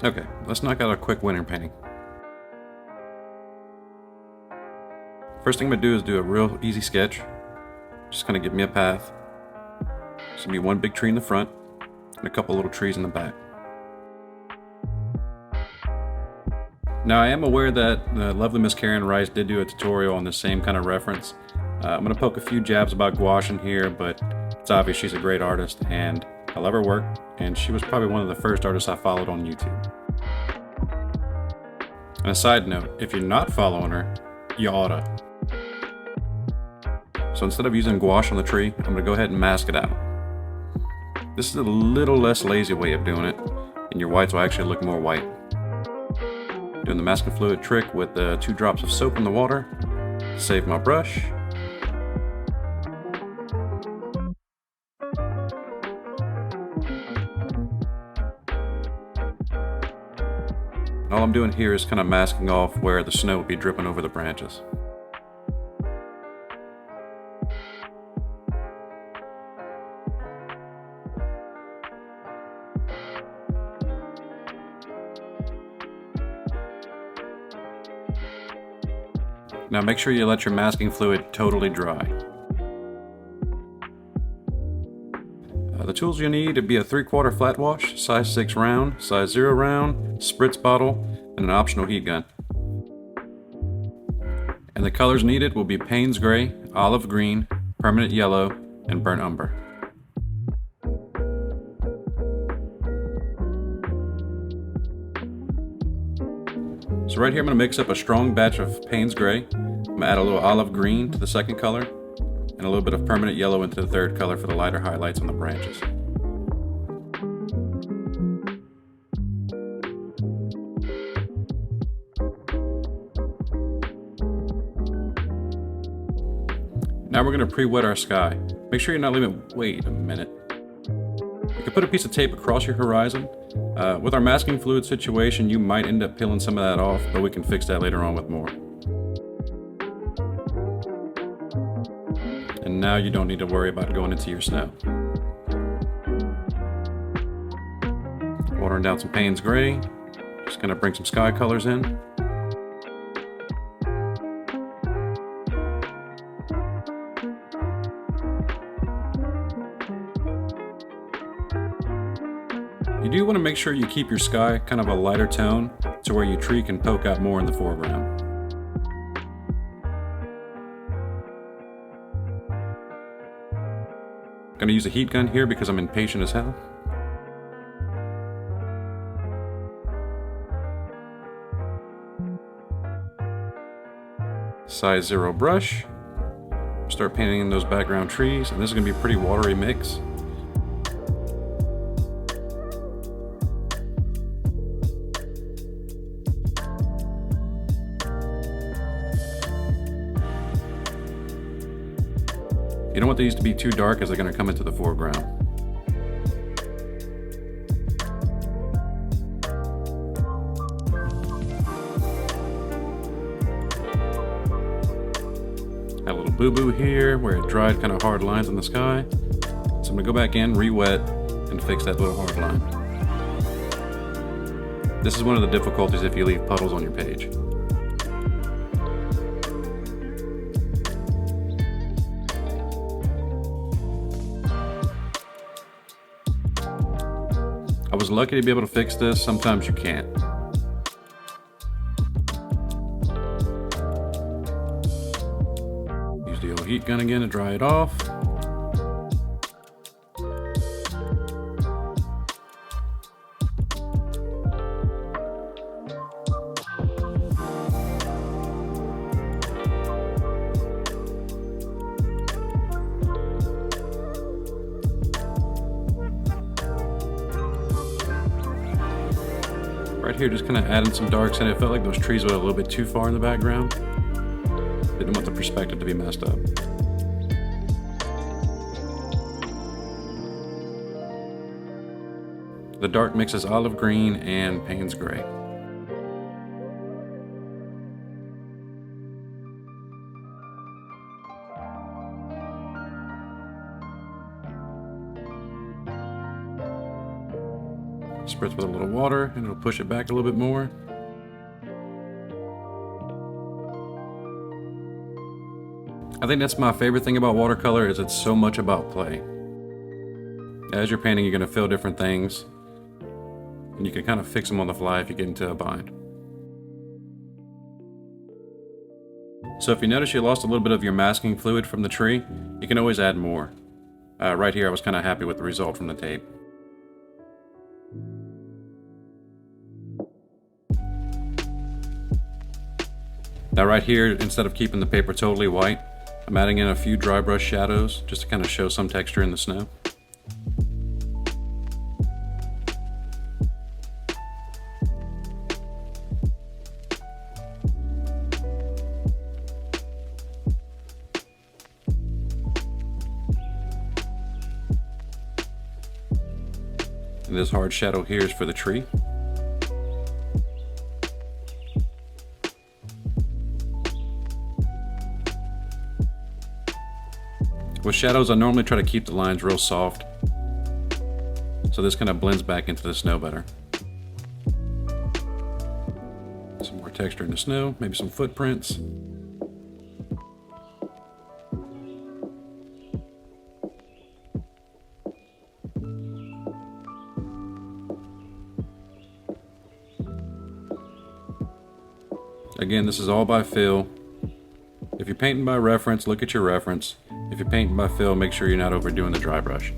Okay, let's knock out a quick winter painting. First thing I'm gonna do is do a real easy sketch. Just gonna give me a path. There's gonna be one big tree in the front and a couple little trees in the back. Now I am aware that the lovely Miss Karen Rice did do a tutorial on the same kind of reference. I'm gonna poke a few jabs about gouache in here, but it's obvious she's a great artist and I love her work, and she was probably one of the first artists I followed on YouTube. And a side note, if you're not following her, you oughta. So instead of using gouache on the tree, I'm gonna go ahead and mask it out. This is a little less lazy way of doing it, and your whites will actually look more white. Doing the masking fluid trick with 2 drops of soap in the water. Save my brush. And all I'm doing here is kind of masking off where the snow will be dripping over the branches. Now make sure you let your masking fluid totally dry. The tools you need would be a 3/4 flat wash, size 6 round, size 0 round, spritz bottle, and an optional heat gun. And the colors needed will be Payne's gray, olive green, permanent yellow, and burnt umber. So right here I'm going to mix up a strong batch of Payne's gray. I'm going to add a little olive green to the second color, and a little bit of permanent yellow into the third color for the lighter highlights on the branches. Now we're going to pre-wet our sky. Make sure you're not leaving. Wait a minute. You can put a piece of tape across your horizon. With our masking fluid situation, you might end up peeling some of that off, but we can fix that later on with more. And now you don't need to worry about going into your snow. Watering down some Payne's gray. Just gonna bring some sky colors in. You do want to make sure you keep your sky kind of a lighter tone to where your tree can poke out more in the foreground. I'm going to use a heat gun here because I'm impatient as hell. Size 0 brush. Start painting in those background trees, and this is going to be a pretty watery mix. You don't want these to be too dark as they're going to come into the foreground. Had a little boo-boo here where it dried kind of hard lines in the sky. So I'm going to go back in, re-wet, and fix that little hard line. This is one of the difficulties if you leave puddles on your page. I was lucky to be able to fix this. Sometimes you can't. Use the old heat gun again to dry it off. Right here, just kind of adding some darks in. It felt like those trees were a little bit too far in the background. Didn't want the perspective to be messed up. The dark mixes olive green and Payne's gray. spritz with a little water and it'll push it back a little bit more. I think that's my favorite thing about watercolor, is it's so much about play. As you're painting, you're going to feel different things, and you can kind of fix them on the fly if you get into a bind. So if you notice you lost a little bit of your masking fluid from the tree, you can always add more. Right here I was kind of happy with the result from the tape. Now right here, instead of keeping the paper totally white, I'm adding in a few dry brush shadows just to kind of show some texture in the snow. And this hard shadow here is for the tree. With shadows, I normally try to keep the lines real soft, so this kind of blends back into the snow better. Some more texture in the snow, maybe some footprints. Again, this is all by feel. If you're painting by reference, look at your reference. If you're painting by feel, make sure you're not overdoing the dry brush.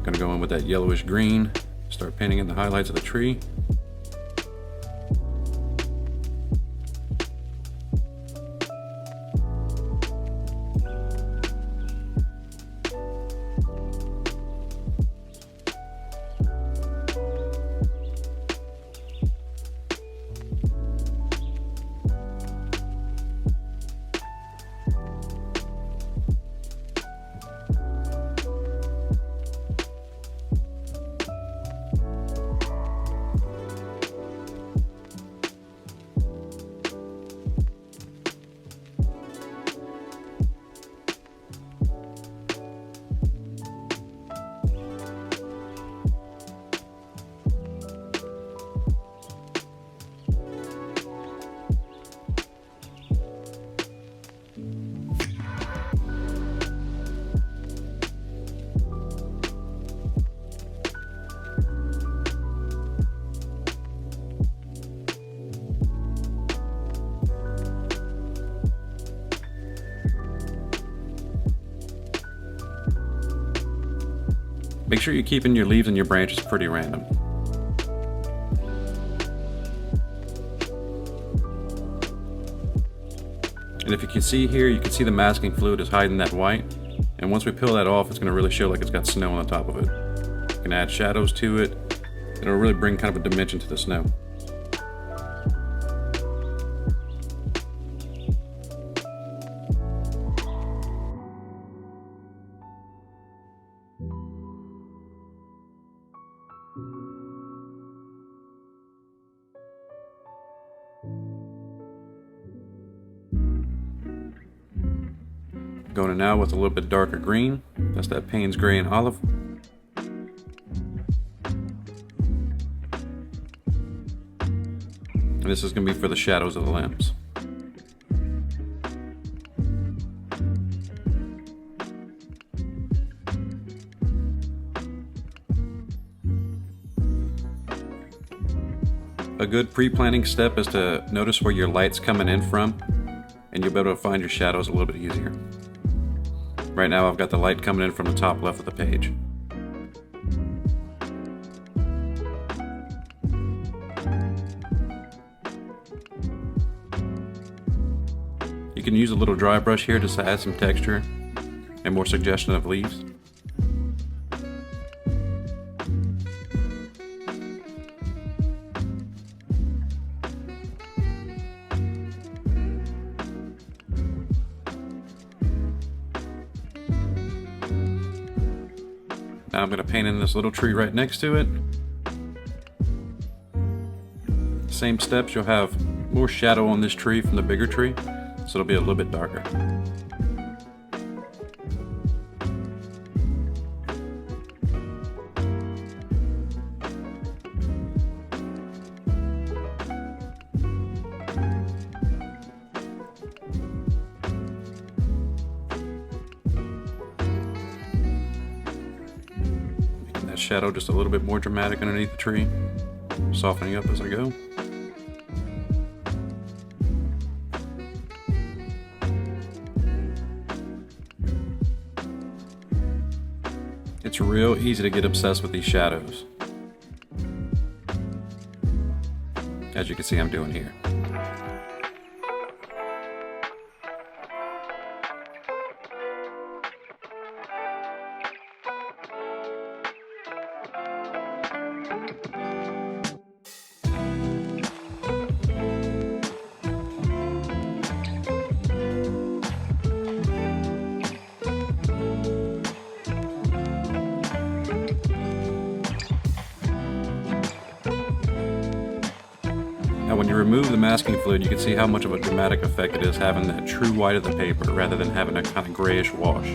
Gonna go in with that yellowish green, start painting in the highlights of the tree. Make sure you're keeping your leaves and your branches pretty random. And if you can see here, you can see the masking fluid is hiding that white. And once we peel that off, it's going to really show like it's got snow on the top of it. You can add shadows to it. It'll really bring kind of a dimension to the snow. Going in now with a little bit darker green. That's that Payne's gray and olive. And this is going to be for the shadows of the limbs. A good pre-planning step is to notice where your light's coming in from, and you'll be able to find your shadows a little bit easier. Right now I've got the light coming in from the top left of the page. You can use a little dry brush here just to add some texture and more suggestion of leaves. Now I'm going to paint in this little tree right next to it. Same steps, you'll have more shadow on this tree from the bigger tree, so it'll be a little bit darker. Making that shadow just a little bit more dramatic underneath the tree, softening up as I go. It's real easy to get obsessed with these shadows, as you can see I'm doing here. Now when you remove the masking fluid, you can see how much of a dramatic effect it is having that true white of the paper rather than having a kind of grayish wash.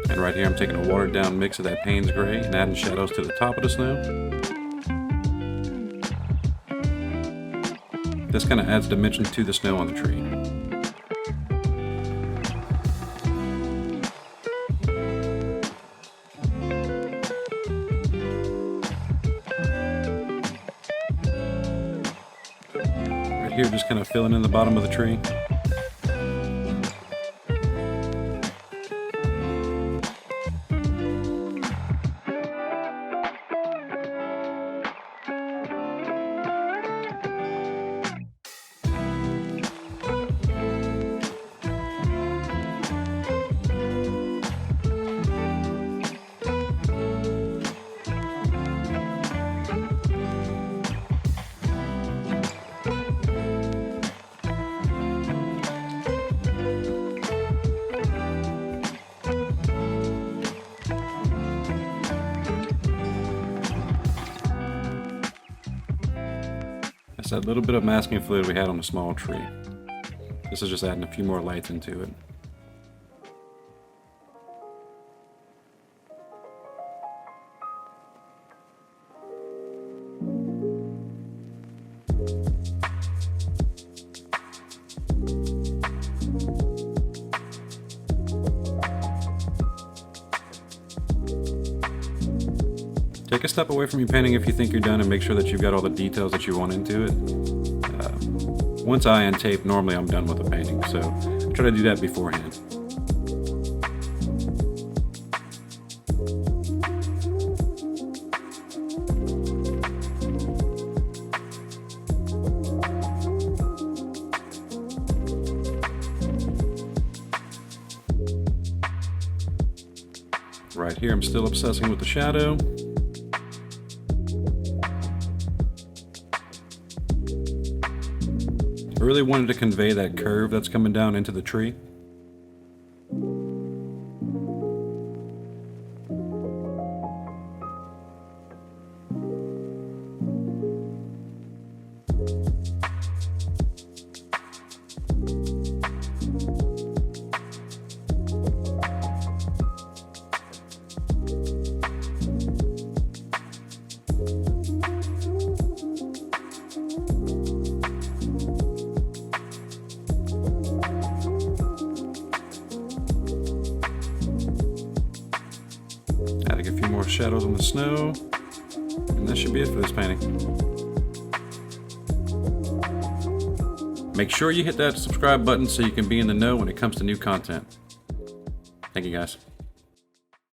And right here I'm taking a watered down mix of that Payne's gray and adding shadows to the top of the snow. This kind of adds dimension to the snow on the tree. Right here, just kind of filling in the bottom of the tree. That's that little bit of masking fluid we had on the small tree. This is just adding a few more lights into it. Take a step away from your painting if you think you're done and make sure that you've got all the details that you want into it. Once I untape, normally I'm done with the painting, so try to do that beforehand. Right here I'm still obsessing with the shadow. I really wanted to convey that curve that's coming down into the tree. Adding a few more shadows on the snow, and that should be it for this painting. Make sure you hit that subscribe button so you can be in the know when it comes to new content. Thank you guys.